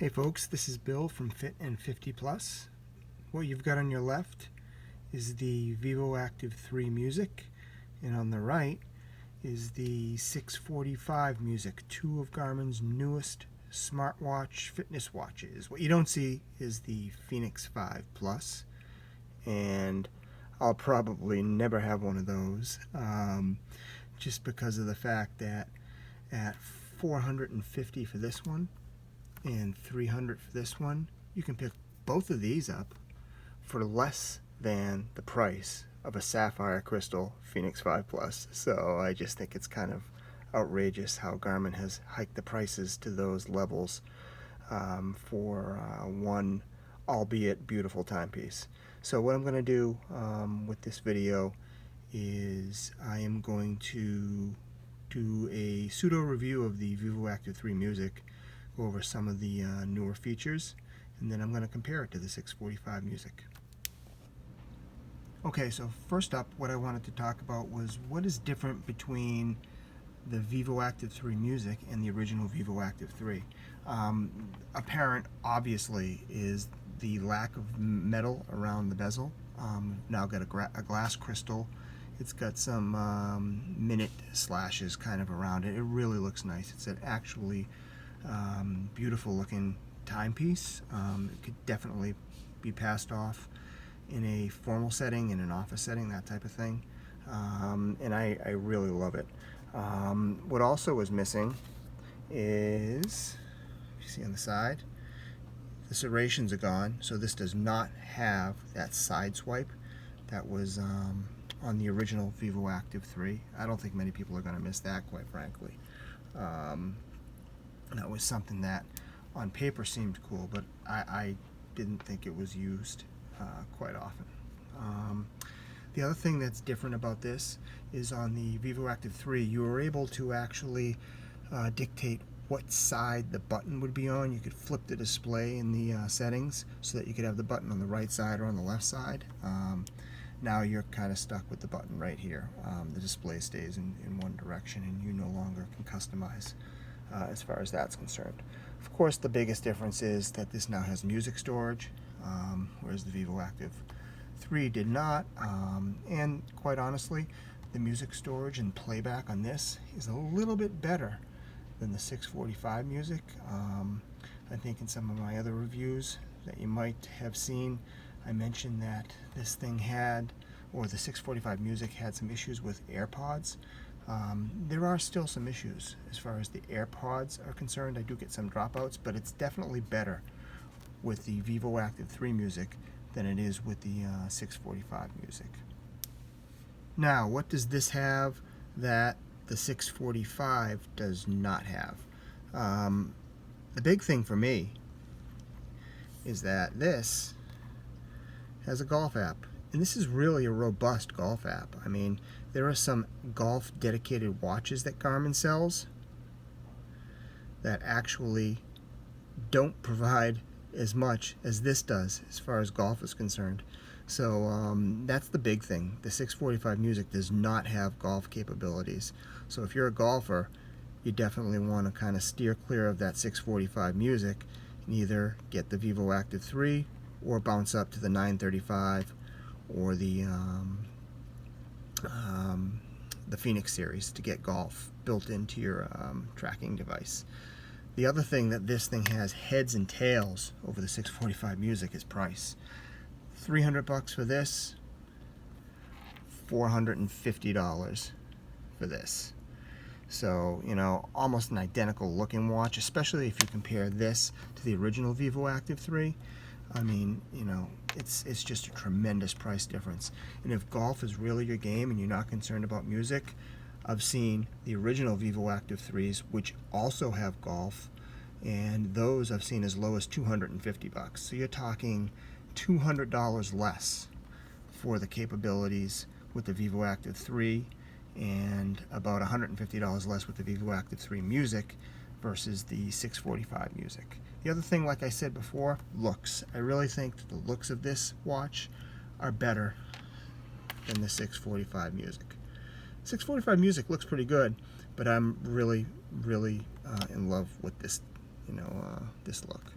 Hey folks, this is Bill from Fit and 50 Plus. What you've got on your left is the Vivoactive 3 Music, and on the right is the 645 Music, two of Garmin's newest smartwatch fitness watches. What you don't see is the Fenix 5 Plus, and I'll probably never have one of those, just because of the fact that at $450 for this one and $300 for this one, you can pick both of these up for less than the price of a sapphire crystal Fenix 5 Plus. So I just think it's kind of outrageous how Garmin has hiked the prices to those levels for one albeit beautiful timepiece. So what I'm going to do with this video is I am going to do a pseudo review of the Vivoactive 3 Music, go over some of the newer features, and then I'm going to compare it to the 645 Music. Okay, so first up, what I wanted to talk about was what is different between the Vivoactive 3 Music and the original Vivoactive 3. Apparent, obviously, is the lack of metal around the bezel. Now got a glass crystal. It's got some minute slashes kind of around it. It really looks nice. It's an actually beautiful looking timepiece. It could definitely be passed off in a formal setting, in an office setting, that type of thing. And I really love it. What also is missing is, you see on the side, the serrations are gone, so this does not have that side swipe that was on the original Vivoactive 3. I don't think many people are going to miss that, quite frankly. That was something that on paper seemed cool, but I didn't think it was used quite often. The other thing that's different about this is on the Vivoactive 3, you were able to actually dictate what side the button would be on. You could flip the display in the settings so that you could have the button on the right side or on the left side. Now you're kind of stuck with the button right here. The display stays in one direction, and you no longer can customize as far as that's concerned. Of course, the biggest difference is that this now has music storage, whereas the Vivoactive 3 did not. And quite honestly, the music storage and playback on this is a little bit better than the 645 Music. I think in some of my other reviews that you might have seen, I mentioned that this thing had, or the 645 Music had, some issues with AirPods. There are still some issues as far as the AirPods are concerned. I do get some dropouts, but it's definitely better with the Vivoactive 3 Music than it is with the 645 Music. Now, what does this have that the 645 does not have? The big thing for me is that this has a golf app, and this is really a robust golf app. I mean, there are some golf dedicated watches that Garmin sells that actually don't provide as much as this does as far as golf is concerned. So that's the big thing. The 645 Music does not have golf capabilities. So if you're a golfer, you definitely want to kind of steer clear of that 645 Music and either get the Vivoactive 3 or bounce up to the 935 or the Fenix series to get golf built into your tracking device. The other thing that this thing has heads and tails over the 645 Music is price. $300 for this, $450 for this. So, you know, almost an identical looking watch, especially if you compare this to the original Vivoactive 3. I mean, you know, it's just a tremendous price difference. And if golf is really your game and you're not concerned about music, I've seen the original Vivoactive 3s, which also have golf, and those I've seen as low as $250. So you're talking $200 less for the capabilities with the Vivoactive 3, and about $150 less with the Vivoactive 3 Music versus the 645 Music. The other thing, like I said before, looks. I really think that the looks of this watch are better than the 645 Music. 645 Music looks pretty good, but I'm really in love with this, this look.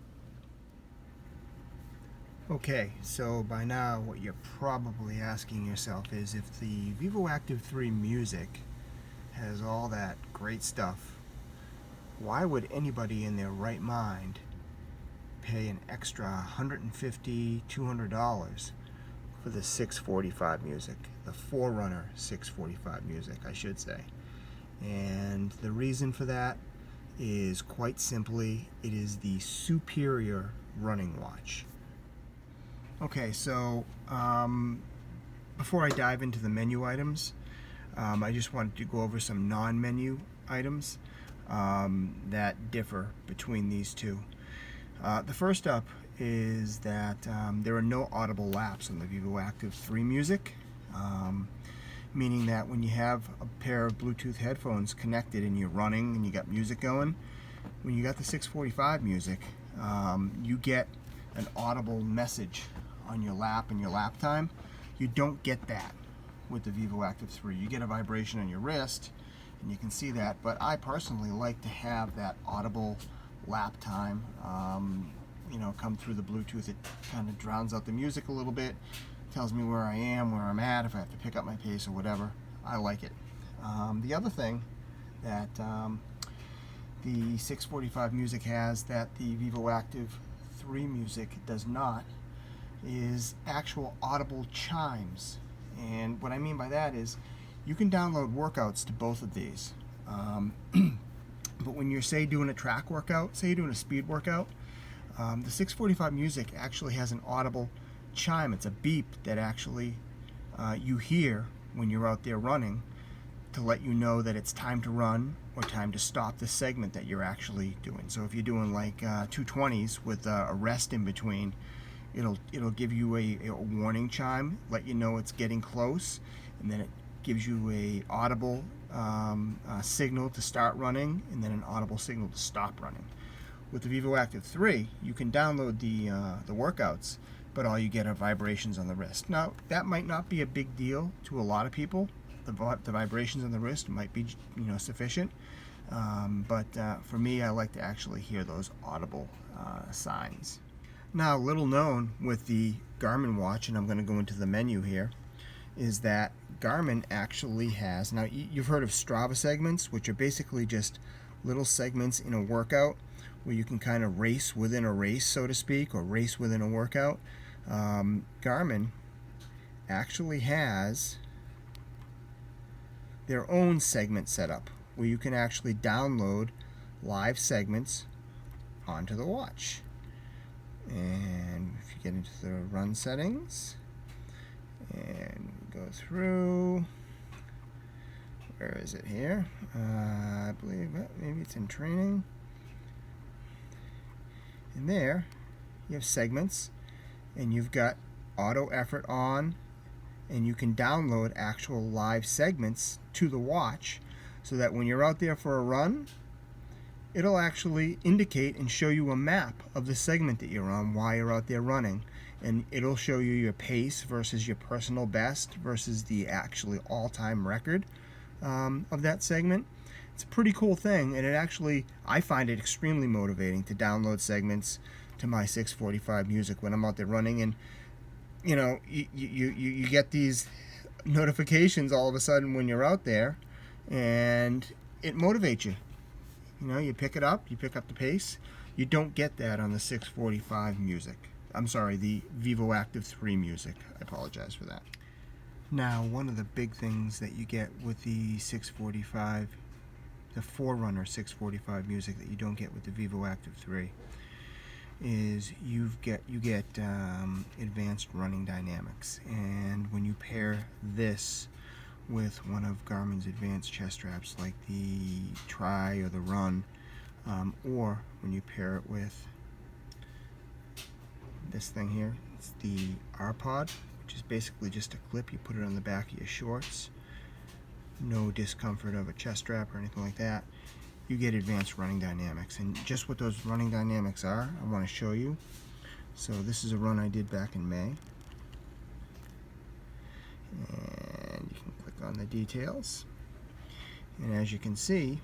Okay, so by now what you're probably asking yourself is, if the Vivoactive 3 Music has all that great stuff, why would anybody in their right mind pay an extra $150, $200 for the 645 music, the Forerunner 645 music, I should say? And the reason for that is quite simply, it is the superior running watch. Okay, so before I dive into the menu items, I just wanted to go over some non-menu items that differ between these two. The first up is that there are no audible laps on the Vivoactive 3 music, meaning that when you have a pair of Bluetooth headphones connected and you're running and you got music going, when you got the 645 music, you get an audible message on your lap and your lap time. You don't get that with the Vivoactive 3. You get a vibration on your wrist, and you can see that, but I personally like to have that audible lap time come through the Bluetooth. It kind of drowns out the music a little bit, tells me where I am, where I'm at, if I have to pick up my pace or whatever. I like it. The other thing that the 645 music has that the Vivoactive 3 music does not is actual audible chimes. And what I mean by that is, you can download workouts to both of these. But when you're, say, doing a track workout, say you're doing a speed workout, the 645 music actually has an audible chime. It's a beep that actually you hear when you're out there running, to let you know that it's time to run or time to stop the segment that you're actually doing. So if you're doing like 220s with a rest in between, it'll give you a warning chime, let you know it's getting close, and then it gives you a audible signal to start running, and then an audible signal to stop running. With the Vivoactive 3, you can download the workouts, but all you get are vibrations on the wrist. Now, that might not be a big deal to a lot of people. The vibrations on the wrist might be sufficient, but for me, I like to actually hear those audible signs. Now, little known with the Garmin watch, and I'm going to go into the menu here, is that Garmin actually has, now you've heard of Strava segments, which are basically just little segments in a workout where you can kind of race within a race, so to speak, or race within a workout. Garmin actually has their own segment setup where you can actually download live segments onto the watch. And if you get into the run settings and go through, where is it here? I believe maybe it's in training. And there you have segments, and you've got auto effort on, and you can download actual live segments to the watch, so that when you're out there for a run, it'll actually indicate and show you a map of the segment that you're on while you're out there running, and it'll show you your pace versus your personal best versus the actually all-time record of that segment. It's a pretty cool thing, and it actually, I find it extremely motivating to download segments to my 645 music when I'm out there running. And you get these notifications all of a sudden when you're out there, and it motivates you. You pick it up, you pick up the pace. You don't get that on the 645 music. I'm sorry, the Vivoactive 3 music. I apologize for that. Now, one of the big things that you get with the 645, the Forerunner 645 music, that you don't get with the Vivoactive 3, is you get advanced running dynamics. And when you pair this with one of Garmin's advanced chest straps, like the Tri or the Run, or when you pair it with this thing here, it's the R-Pod, which is basically just a clip. You put it on the back of your shorts. No discomfort of a chest strap or anything like that. You get advanced running dynamics. And just what those running dynamics are, I want to show you. So this is a run I did back in May. And you can click on the details. And as you can see,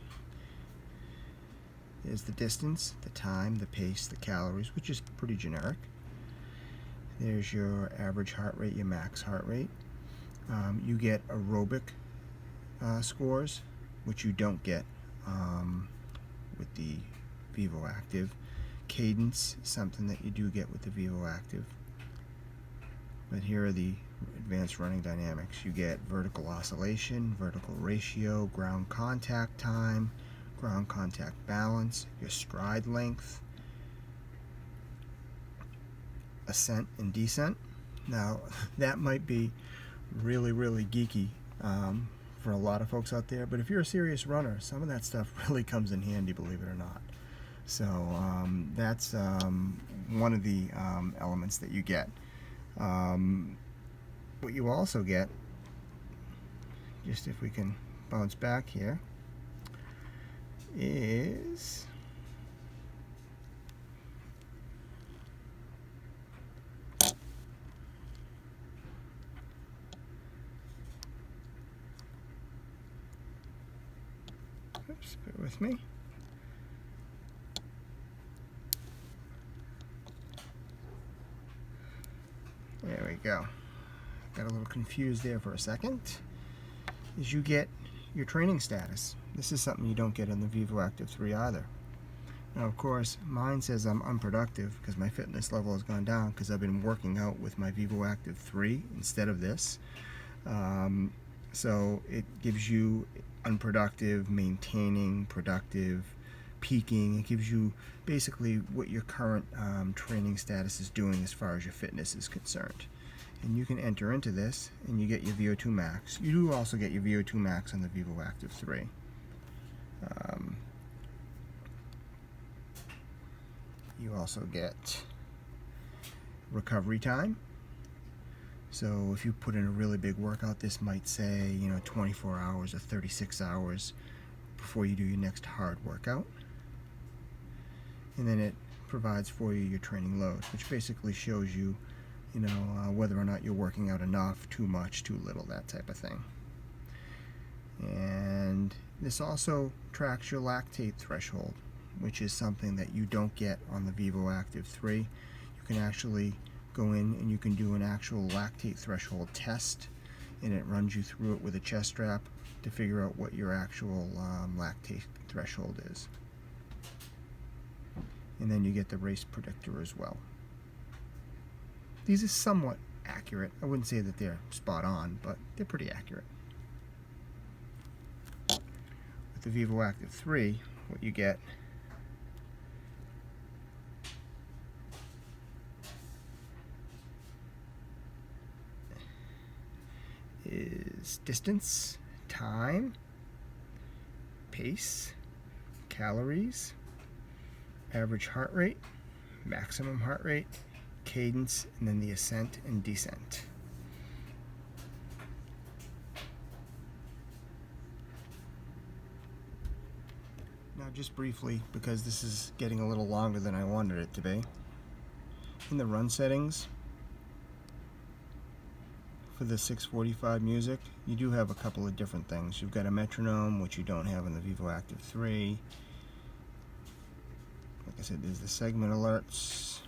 there's the distance, the time, the pace, the calories, which is pretty generic. There's your average heart rate, your max heart rate. You get aerobic scores, which you don't get with the Vivoactive. Cadence, something that you do get with the Vivoactive. But here are the advanced running dynamics. You get vertical oscillation, vertical ratio, ground contact time, ground contact balance, your stride length, ascent and descent. Now, that might be really, really geeky for a lot of folks out there, but if you're a serious runner, some of that stuff really comes in handy, believe it or not. So that's one of the elements that you get. What you also get, just if we can bounce back here, is oops, bear with me. There we go. Got a little confused there for a second. Is you get your training status. This is something you don't get in the Vivoactive 3 either. Now, of course, mine says I'm unproductive because my fitness level has gone down because I've been working out with my Vivoactive 3 instead of this. So it gives you unproductive, maintaining, productive, peaking. It gives you basically what your current training status is doing as far as your fitness is concerned. And you can enter into this and you get your VO2 max. You do also get your VO2 max on the Vivoactive 3. You also get recovery time. So if you put in a really big workout, this might say 24 hours or 36 hours before you do your next hard workout. And then it provides for you your training load, which basically shows you whether or not you're working out enough, too much, too little, that type of thing. And this also tracks your lactate threshold, which is something that you don't get on the Vivoactive 3. You can actually go in and you can do an actual lactate threshold test, and it runs you through it with a chest strap to figure out what your actual lactate threshold is. And then you get the race predictor as well. These are somewhat accurate. I wouldn't say that they're spot on, but they're pretty accurate. With the Vivoactive 3, what you get is distance, time, pace, calories, average heart rate, maximum heart rate, cadence, and then the ascent and descent. Now, just briefly, because this is getting a little longer than I wanted it to be, in the run settings for the 645 music, you do have a couple of different things. You've got a metronome, which you don't have in the Vivoactive 3. Like I said, there's the segment alerts.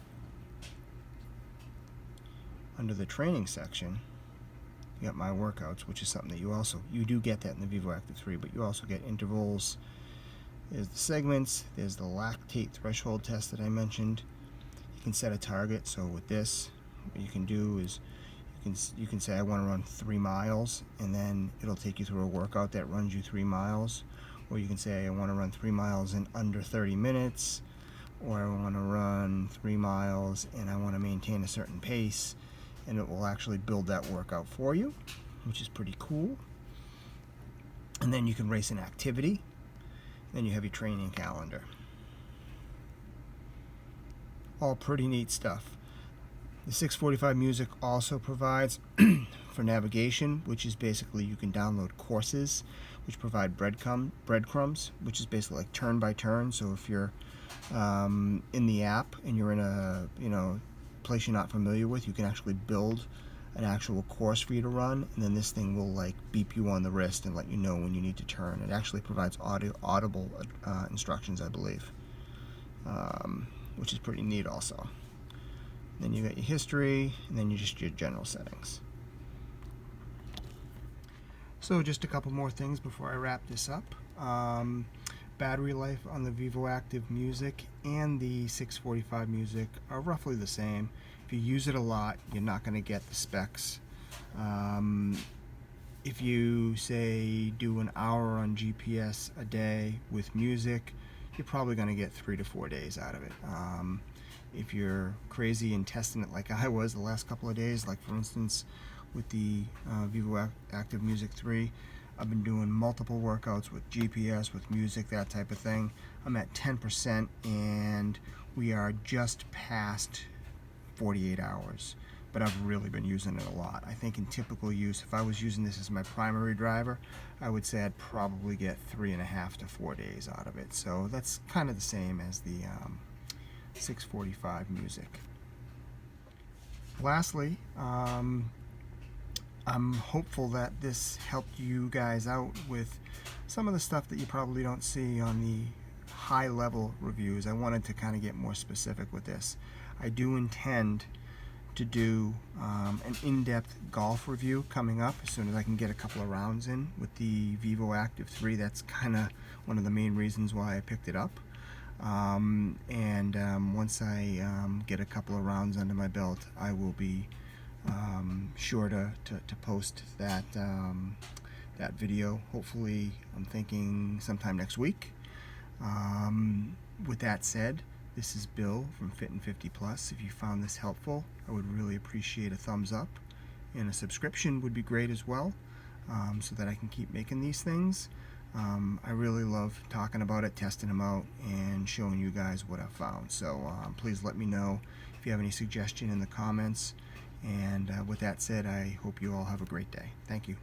Under the training section, you got my workouts, which is something that you do get that in the Vivoactive 3, but you also get intervals. There's the segments, there's the lactate threshold test that I mentioned. You can set a target, so with this, what you can do is you can say I want to run 3 miles, and then it'll take you through a workout that runs you 3 miles. Or you can say I want to run 3 miles in under 30 minutes, or I want to run 3 miles and I want to maintain a certain pace, and it will actually build that workout for you, which is pretty cool. And then you can race an activity. Then you have your training calendar. All pretty neat stuff. The 645 music also provides for navigation, which is basically you can download courses which provide breadcrumbs, which is basically like turn by turn. So if you're in the app and you're in a place you're not familiar with, you can actually build an actual course for you to run, and then this thing will like beep you on the wrist and let you know when you need to turn. It actually provides audible instructions, I believe, which is pretty neat also. then you got your history, and then you just your general settings. So just a couple more things before I wrap this up. Battery life on the Vivoactive Music and the 645 Music are roughly the same. If you use it a lot, you're not going to get the specs. If you say do an hour on GPS a day with music, you're probably going to get 3 to 4 days out of it. If you're crazy and testing it like I was the last couple of days, like for instance with the Vivoactive Music 3, I've been doing multiple workouts with GPS, with music, that type of thing. I'm at 10% and we are just past 48 hours. But I've really been using it a lot. I think in typical use, if I was using this as my primary driver, I would say I'd probably get 3.5 to 4 days out of it. So that's kind of the same as the 645 Music. Lastly, I'm hopeful that this helped you guys out with some of the stuff that you probably don't see on the high level reviews. I wanted to kind of get more specific with this. I do intend to do an in-depth golf review coming up as soon as I can get a couple of rounds in with the Vivoactive 3. That's kind of one of the main reasons why I picked it up. Once I get a couple of rounds under my belt, I will be sure to post that that video. Hopefully, I'm thinking sometime next week. With that said, this is Bill from Fit and 50 Plus. If you found this helpful, I would really appreciate a thumbs up, and a subscription would be great as well, so that I can keep making these things. I really love talking about it, testing them out, and showing you guys what I've found. So please let me know if you have any suggestion in the comments. And with that said, I hope you all have a great day. Thank you.